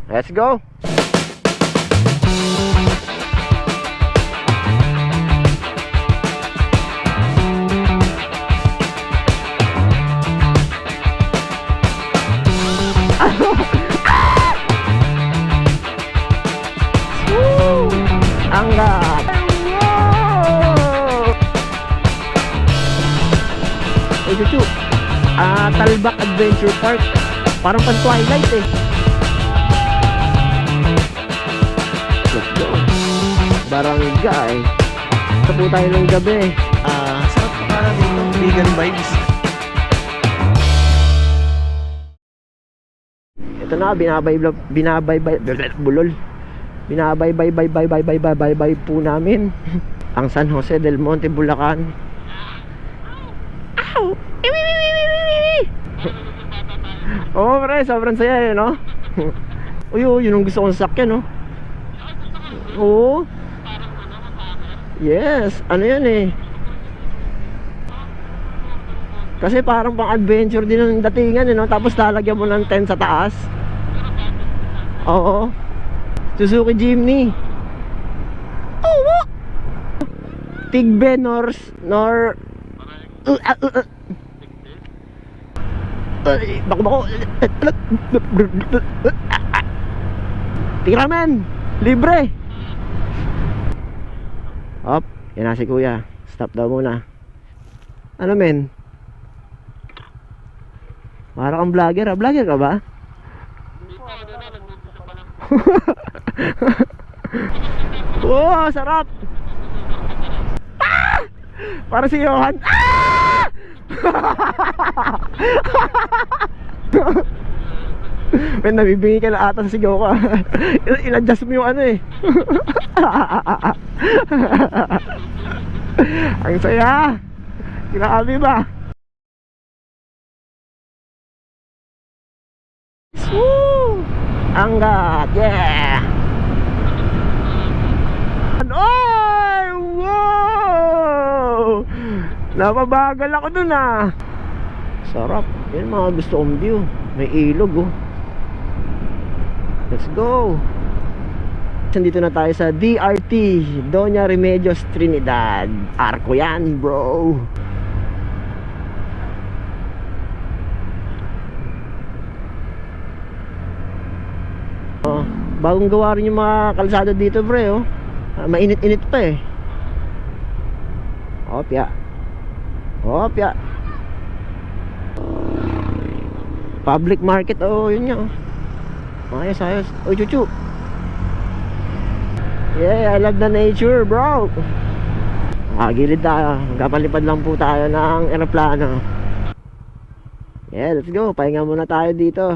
Let's go! Angat! Wow! Hey, Chuchu, Talbak Adventure Park. Parang pan-twilight eh. Let's go. Barangay. Ito po tayo ng gabi. Sarap pa para dito. Vegan vibes. Ito na, binabaybay po namin ang San Jose del Monte, Bulacan. Ow! Oh, pre, sobrang saya eh, no? Uy, yun ang gusto kong sasakyan, no? Oo. Yes, ano yan eh. Kasi parang pang adventure din ang datingan eh, no? Tapos lalagyan mo ng tent sa taas. Oo. Suzuki Jimny. Oo. Tigbe bako. Tiramen, libre. Op, yan na si kuya. Stop daw muna. Ano men? Para kang vlogger, vlogger ka ba? Wow, sarap. Para si Johan. Men, nabibingi ka na ata sa sigaw ka. In-adjust mo yung ano eh. Ang saya. Grabe ba? Woo! Angat, yeah. Ay, wow! Napabagal ako dun ah. Sarap. Yan mga gusto kong view. May ilog oh. Let's go. Nandito na tayo sa DRT, Doña Remedios Trinidad. Arco yan bro. Oh, bagong gawa rin yung mga kalsada dito pre oh. Mainit-init pa eh. Opya. Opya. Public market oh, yun nga oh. Ayos, ayos. Oh, Chuchu. Yeah, I love the nature, bro. Gilid tayo. Magpapalipad lang po tayo ng eroplano. Yeah, let's go. Pahinga muna tayo dito.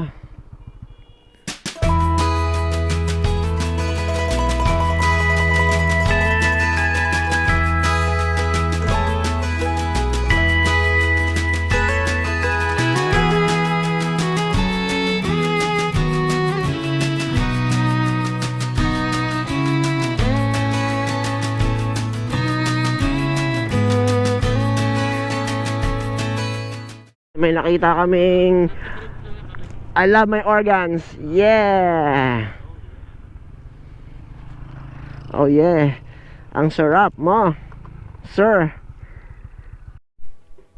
May nakita kaming I love my organs. Yeah. Oh yeah. Ang sarap mo, sir.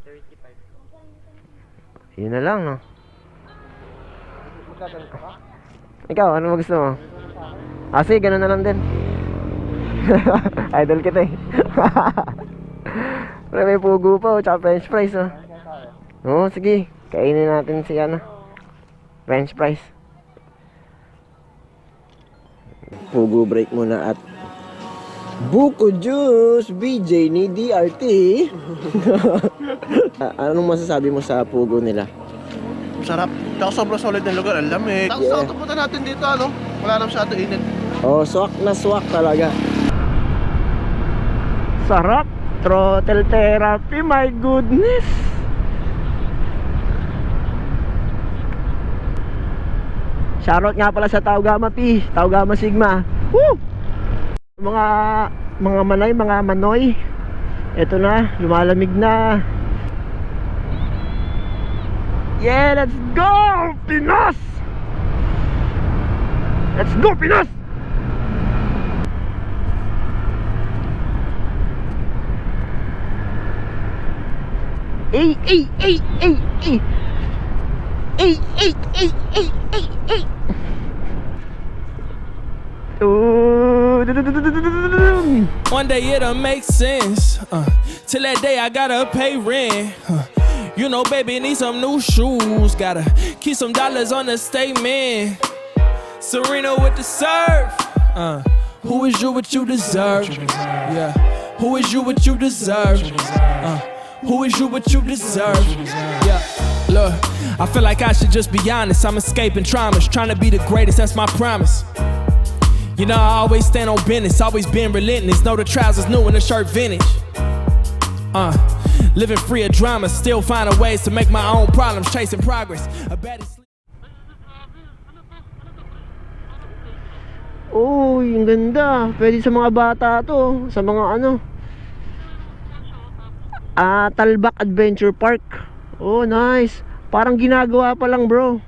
35. Yun na lang no. Ikaw, ano gusto mo? Sige, ganun na lang din. Idol kita eh. Pero may pugo pa oh, tsaka french fries oh. Oo, sige. Kainin natin si ano, french fries. Pugo break muna at buko juice BJ ni DRT. Anong masasabi mo sa pugo nila? Sarap. Tsaka sobrang solid ng lugar. Ang lamig. Tapos Yeah. punta natin dito ano. Wala na masyado init. Oh, swak na swak talaga. Sarap. Throttle therapy, my goodness. Shoutout nga pala sa Tau Gamma Pi, Tau Gamma Sigma. Woo! Mga manay, mga manoy. Ito na, lumalamig na. Yeah, let's go! Pinas! Let's go, Pinas! Ay, ay, ay, ay, ay. Ay, ay, ay, ay, ay, ay. One day it'll make sense. Till that day I gotta pay rent. You know, baby, need some new shoes. Gotta keep some dollars on the statement. Serena with the surf. Who is you what you deserve? Yeah. Who is you what you deserve? Who is you what you deserve? Yeah. Look, I feel like I should just be honest. I'm escaping traumas, trying to be the greatest. That's my promise. You know, I always stand on business, always been relentless. Know the trousers new and the shirt vintage. Living free of drama, still finding ways to make my own problems, chasing progress. A baddie sleep. Uy, ang ganda. Pwede sa mga bata to. Sa mga ano. Talbak Adventure Park. Oh, nice. Parang ginagawa pa lang, bro.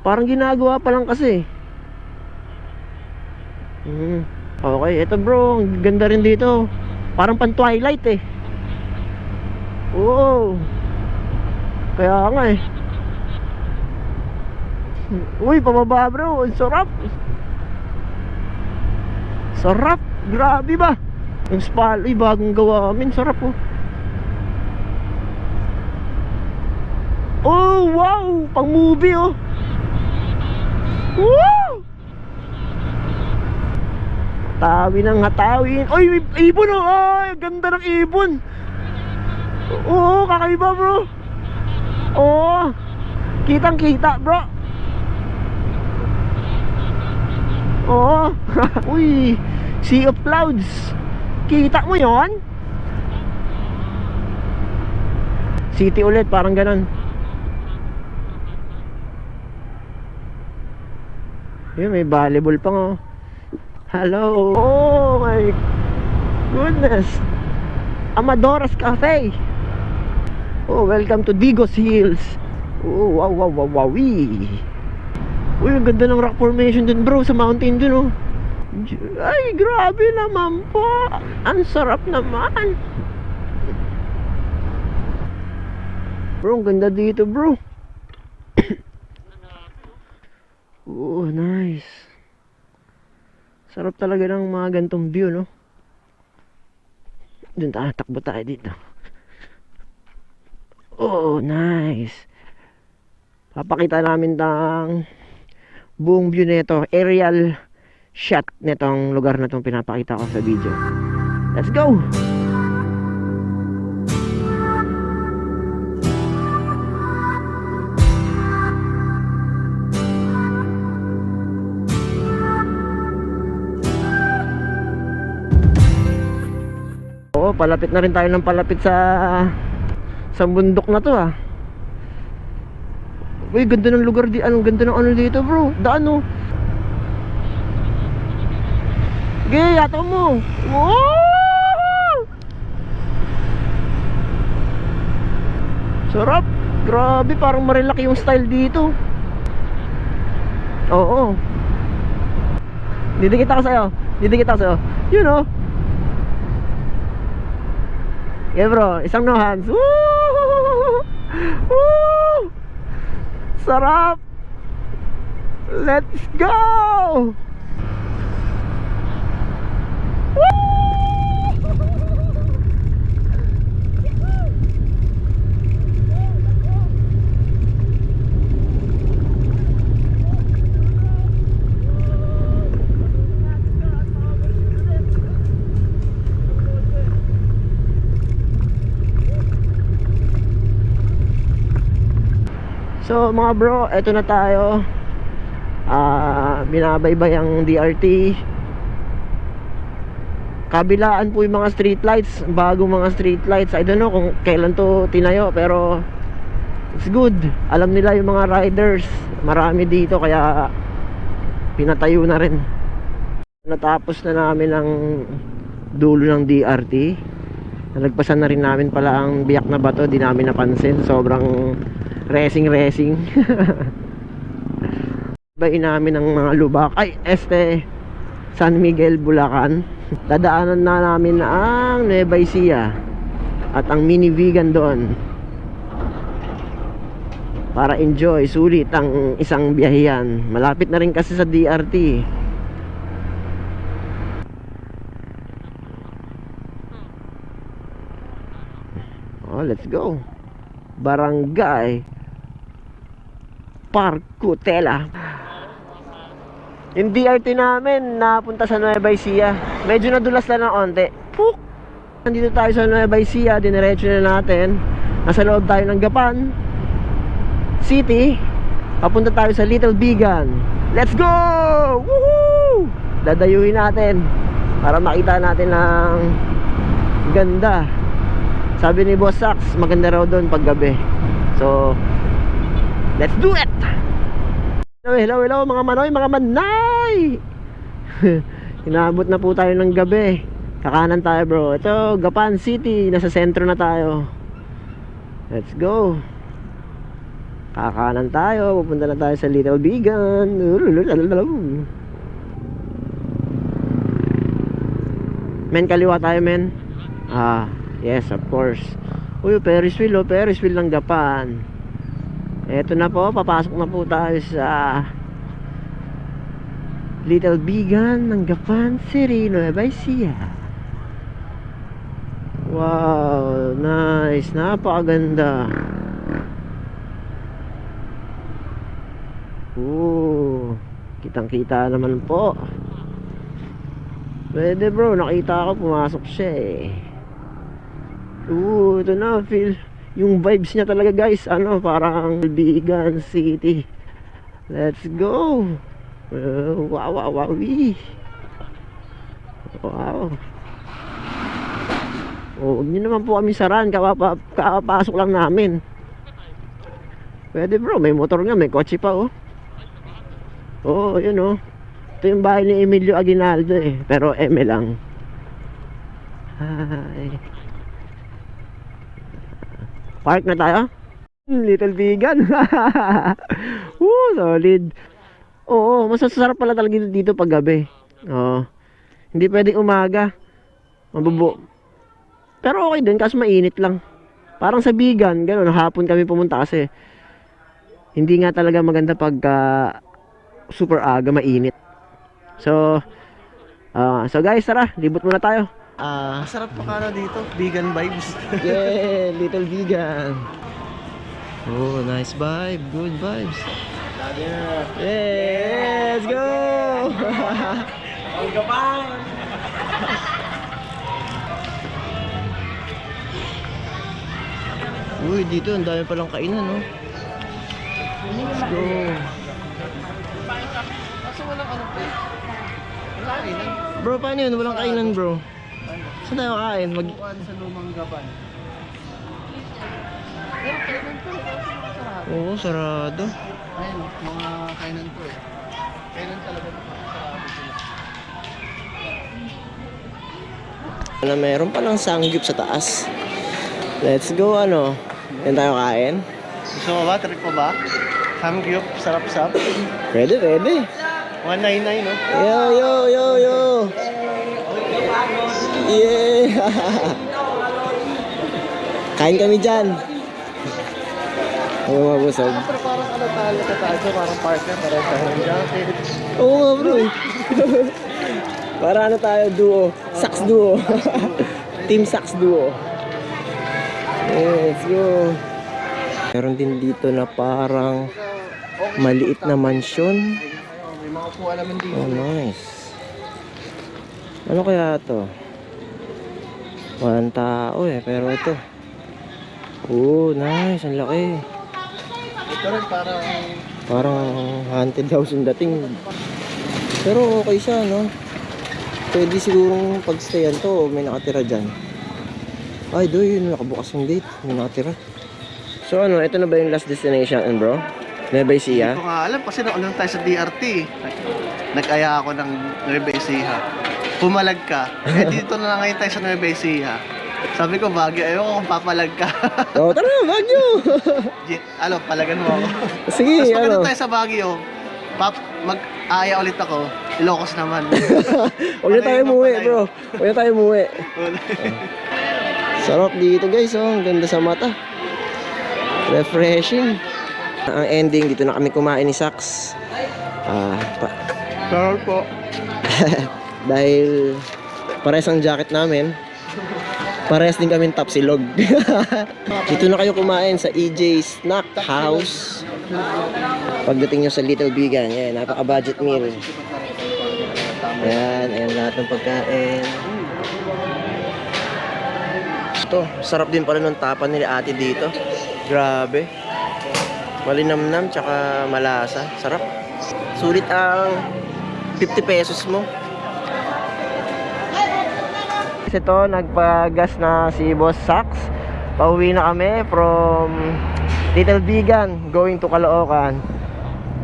Parang ginagawa pa lang kasi. Okay, eto bro, ang ganda rin dito. Parang pan Twilight eh. Oo. Kaya nga eh. Uy, pababa bro, ang sarap. Sarap, grabe ba? Yung spa, bagong gawa amin, sarap oh. Oh, wow, pang movie oh. Woo! Hatawin ang hatawin. Oy, may ibon oh. Ay, ganda ng ibon. Oo, kakaiba bro. Oo. Kitang kita bro. Oo. Uy, sea of clouds. Kita mo yon? City ulit, parang ganon. Yun, may volleyball pa nga. Hello. Oh my goodness. Amadora's Cafe. Oh, welcome to Digos Hills. Oh, wow, wow, wow, wow. Uy, ang ganda ng rock formation dun bro, sa mountain dun oh. Ay, grabe naman po. Ang sarap naman. Bro, ang ganda dito bro. Oh, nice. Sarap talaga ng mga gantong view, no? Doon tayo, takbo tayo dito. Oh, nice. Papakita namin ng buong view nito, aerial shot nitong lugar na itong pinapakita ko sa video. Let's go! Oo, palapit na rin tayo ng palapit sa bundok na to ah. Uy, ganda ng lugar di, anong ganda ng ano dito bro. Daan oh. Sige, yato mo. Wow! Sarap. Grabe, parang marilaki yung style dito. Oo. Didikit ako sa'yo. Didikit ako sa'yo. You know. Yeah bro, isang no hands. Woo! Woo! Sarap. Let's go. So mga bro, eto na tayo. Binabaybay ang DRT. Kabilaan po yung mga street lights, bagong mga street lights. I don't know kung kailan to tinayo, pero it's good. Alam nila yung mga riders, marami dito kaya pinatayo na rin. Natapos na namin ang dulo ng DRT. Nalagpasan na rin namin pala ang biyak na bato, di namin napansin. Sobrang Racing. Bayin namin ng mga lubak. Ay, San Miguel, Bulacan. Dadaanan na namin ang Nueva Ecija at ang mini vegan doon para enjoy, sulit ang isang biyaheyan. Malapit na rin kasi sa DRT. Oh, let's go. Barangay Parcutela. Yung DRT namin napunta sa Nueva Ecija. Medyo nadulas lang ng onte. Puk! Nandito tayo sa Nueva Ecija. Dinerecho na natin. Nasa loob tayo ng Gapan City. Papunta tayo sa Little Bigan. Let's go! Woohoo! Dadayuhin natin para makita natin ang ganda. Sabi ni Boss Sax, maganda raw doon pag gabi. So, let's do it! Hello mga manoy, mga manay. Inabot na po tayo ng gabi. Kakanan tayo bro. Ito, Gapan City. Nasa sentro na tayo. Let's go. Kakanan tayo. Pupunta na tayo sa Little Bigan. Men, kaliwa tayo men. Yes of course. Uy, Ferris wheel Ferris wheel ng Gapan. Eto na po, papasok na po tayo sa Little Bigan ng Gapan City, Nueva Ecija. Wow, nice, napakaganda. Kitang kita naman po. Pwede bro, nakita ko pumasok siya eh. Ito na, feel yung vibes niya talaga guys, parang Bigan City. Let's go. Wow. Huwag niyo naman po kami saran, kakapasok lang namin. Pwede bro, may motor nga, may kotse pa yun ito yung bahay ni Emilio Aguinaldo pero eme lang. Hi. Park na tayo. Little Bigan. Solid. Oo, masasarap pala talaga dito pag gabi. Hindi pwedeng umaga. Mabubo. Pero okay din kasi mainit lang. Parang sa Bigan, gano'n, hapon kami pumunta kasi hindi nga talaga maganda pag super aga, mainit. So guys, tara, libot muna tayo. Masarap pa dito, vegan vibes. Yeah, Little Bigan. Nice vibe, good vibes. Yeah, let's go. Ang Gapan! Uy, dito ang dami palang kainan, Let's go. Kaso walang wala kainan. Bro, paano yun? Walang kainan, bro. Saan tayo kain? Buwan sa lumang Gapan. Pero kainan to, sarado. Oo, sarado. Ayun, mga kainan to Kainan talaga to, sarado sila. Meron palang sangyup sa taas. Let's go, Yan tayo kain. Gusto mo ba? Trip mo ba? Samgyup, sarap-sap. Pwede. 199, no? Yo. Yeah. Kain kami dyan. Mabusog. Pero parang tayo, parang partner, parang tayo ng jacket. Oo nga bro. Para tayo, duo. Sax duo. Team Sax duo. Let's go. Meron din dito na parang maliit na mansyon. May mga kuha naman dito. Nice. Ano kaya to? Walang tao pero ito. Nice, ang laki. Ito rin Parang haunted house yung dating. Pero okay siya, Pwede sigurong pagstayan to, may nakatira dyan. Ay, yun, nakabukas yung gate, may nakatira. So ito na ba yung last destination, bro? Nueva Ecija? Hindi ko nga alam kasi naunang tayo sa DRT. Nag-aya ako ng Nueva Ecija. Pumalag ka. Dito na lang ngayon tayo sa Nueva Ecija. Sabi ko, Baguio, ayoko kung papalag ka. Oh, tara, Baguio. Palagan mo ako. Sige, Tapos pag ano. tayo sa Baguio, mag-aaya ulit ako. Ilocos naman. Huwag na tayo umuwi, bro. Huwag na tayo umuwi. Sarap dito, guys. Oh, ang ganda sa mata. Refreshing. Ang ending, dito na kami kumain ni Sax. Sarap po. Dahil pares ang jacket namin. Pares din kami tapsilog. Dito na kayo kumain sa EJ Snack House. Pagdating nyo sa Little Bigan, yan, napaka-budget meal. Ayan lahat ng pagkain. Ito, sarap din pala nung tapan nila ate dito. Grabe. Malinamnam, tsaka malasa. Sarap. Sulit ang 50 pesos mo. Ito, nagpagas na si Boss Sax. Pauwi na kami from Little Bigan going to Caloocan.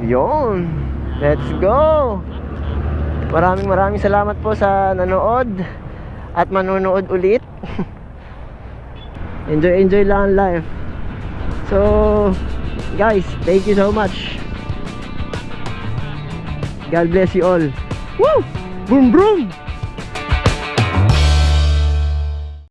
Yun. Let's go. Maraming salamat po sa nanood at manunood ulit. Enjoy lang ang life. So, guys, thank you so much. God bless you all. Woo! Boom boom!